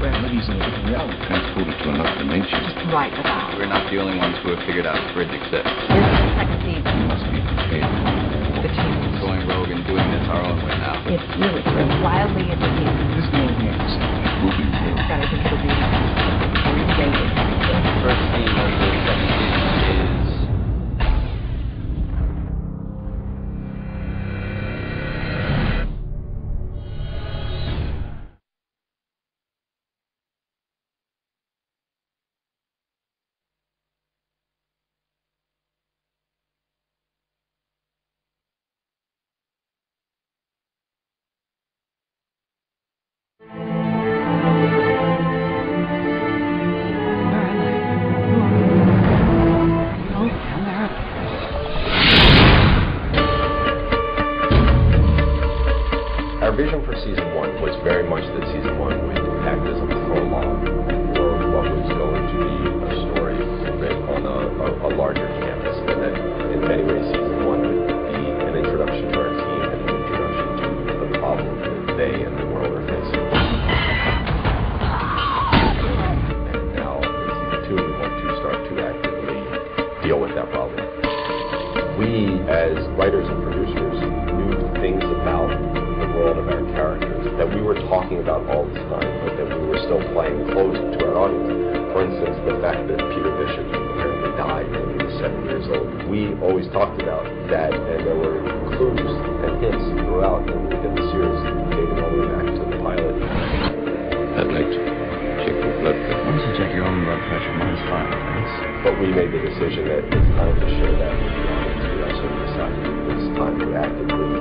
where he's in a different reality. Transported to another dimension. Just right about. We're not the only ones who have figured out the bridge exists. This is the second season. We must be prepared. The team. Going rogue and doing this our own way now. It's really wildly entertaining. This may be moving forward. God, I think it'll be rated. The first scene of the second season is... Our vision for season 1 was very much that season 1 would act as a prologue for what was going to be a story on a larger canvas, and that in many ways season 1 would be an introduction to our team and an introduction to the problem that they and the world are facing. And now in season 2 we want to start to actively deal with that problem. We, as writers and producers, knew things about the world of our characters that we were talking about all the time, but that we were still playing close to our audience. For instance, the fact that Peter Bishop apparently died when he was 7 years old. We always talked about that, and there were clues and hints throughout in the series, dating all the way back to the pilot. I'd like to check your blood pressure. Why don't you check your own blood pressure? Mine's fine, thanks. But we made the decision that it's time to share that with the audience. We also decided it's time to actively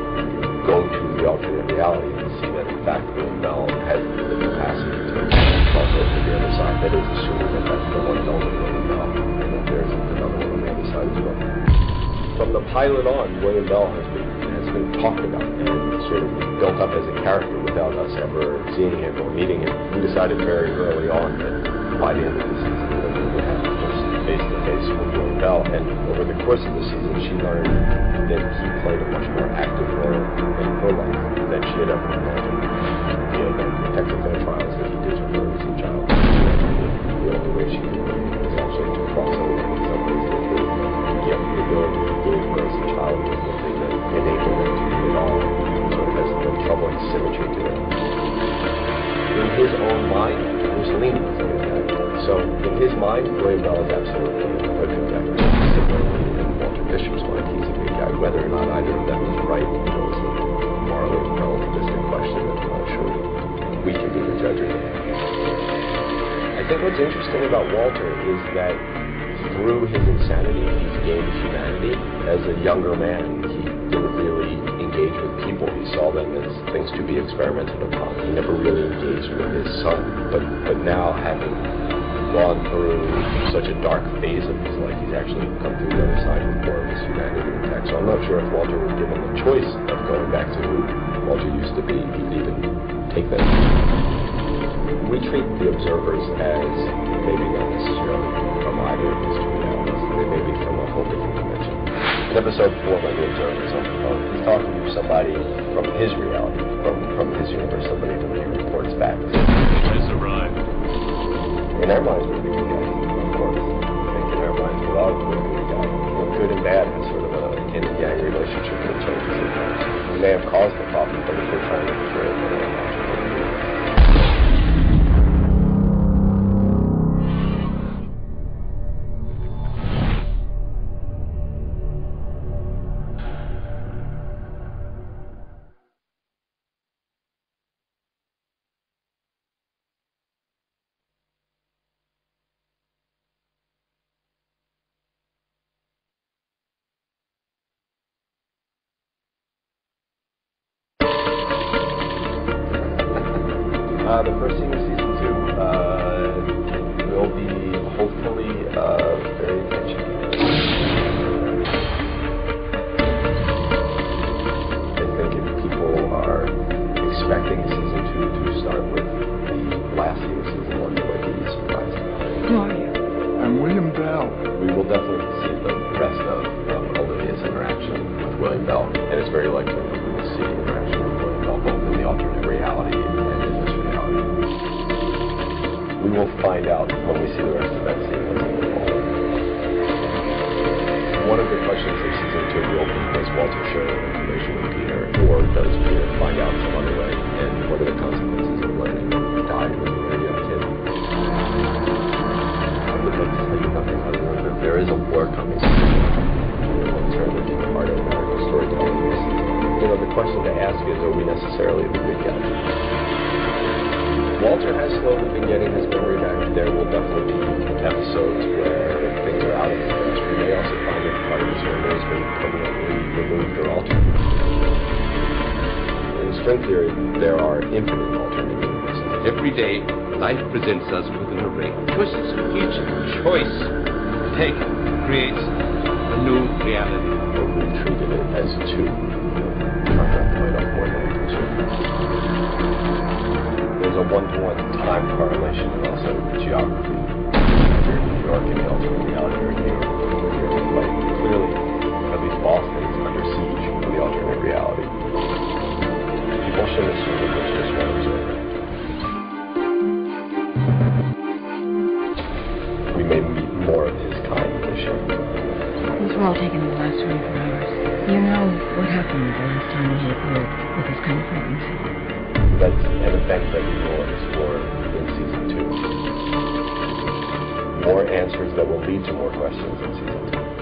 go to the alternate reality and see that in fact William Bell has the capacity to cross over to the other side. That is assuming that that's the one element of William Bell, and that there's another one on the other side as well. From the pilot on, William Bell has been talked about and sort of built up as a character without us ever seeing him or meeting him. We decided very early on that by the end of the season that we would have the first face-to-face with William Bell, and over the course of the season she learned that he played a much more active role in her life than she had ever imagined. He had been protected from the trials that he did with her as a child. The only way she could was actually to cross over in some ways that the ability to do it as a child was the thing that enabled him to do it all. Sort of has no troubling symmetry to it. In his own mind, Mussolini was a good guy. So in his mind, William Bell is absolutely a good guy. Similarly, in Walter Bishop's mind, he's a good guy. Whether or not either of them is right, is a morally relativistic question that I'm not sure we can be the judge of. I think what's interesting about Walter is that through his insanity, he's gained humanity. As a younger man, he didn't really engage with people. He saw them as things to be experimented upon. He never really engaged with his son. But now, having gone through such a dark phase of his life, he's actually come through the other side with more of his humanity intact. So I'm not sure if Walter was given the choice of going back to who Walter used to be, he'd even take that. We treat the observers as maybe not necessarily from either of these two realities. They may be from a whole different dimension. In episode 4, by the observers, he's talking to somebody from his reality, from his universe, somebody who he reports back to. Just arrived. In our minds, we're the good guys, of course. I think in our minds, we're all the good guys. Good and bad has sort of a yin and yang relationship with each other sometimes. We may have caused the problem, but if we're trying to cure it, then we're not. The first scene of season 2 will be hopefully very attention. I think if people are expecting season 2 to start with the last scene of season 1, they might be surprised. Who are you? I'm William Bell. We will definitely see the rest of Olivia's interaction with William Bell, and it's very likely that we will see interaction with William Bell both in the alternate reality and in this reality. will find out when we see the rest of that sequence in the fall. One of the questions of season 2 will be, does Walter share information with Peter, or does Peter find out some other way, and what are the consequences of letting him die when he was a young kid? I would like to tell you nothing other than that there is a war coming. In terms of being part of American storytelling, the question to ask is, are we necessarily the good guys? Walter has slowly been getting his memory back. There will definitely be episodes where things are out of his grasp. We may also find that part of his memory has been permanently removed or altered. In string theory, there are infinite alternate universes. Every day, life presents us with an array of choices. Each choice taken creates a new reality. Or we treated it as two. Trying to point up more than two. There's a one-to-one time correlation and also geography. If you're in New York and the alternate reality, or New York, but clearly, at least Boston is under siege for the alternate reality. People shouldn't assume that there's just one observer. We may meet more of his kind this year. These were all taken in the last 24 hours. You know what happened the last time we hit Earth with this kind of frequency. That's an event that we will explore in season 2. More answers that will lead to more questions in season 2.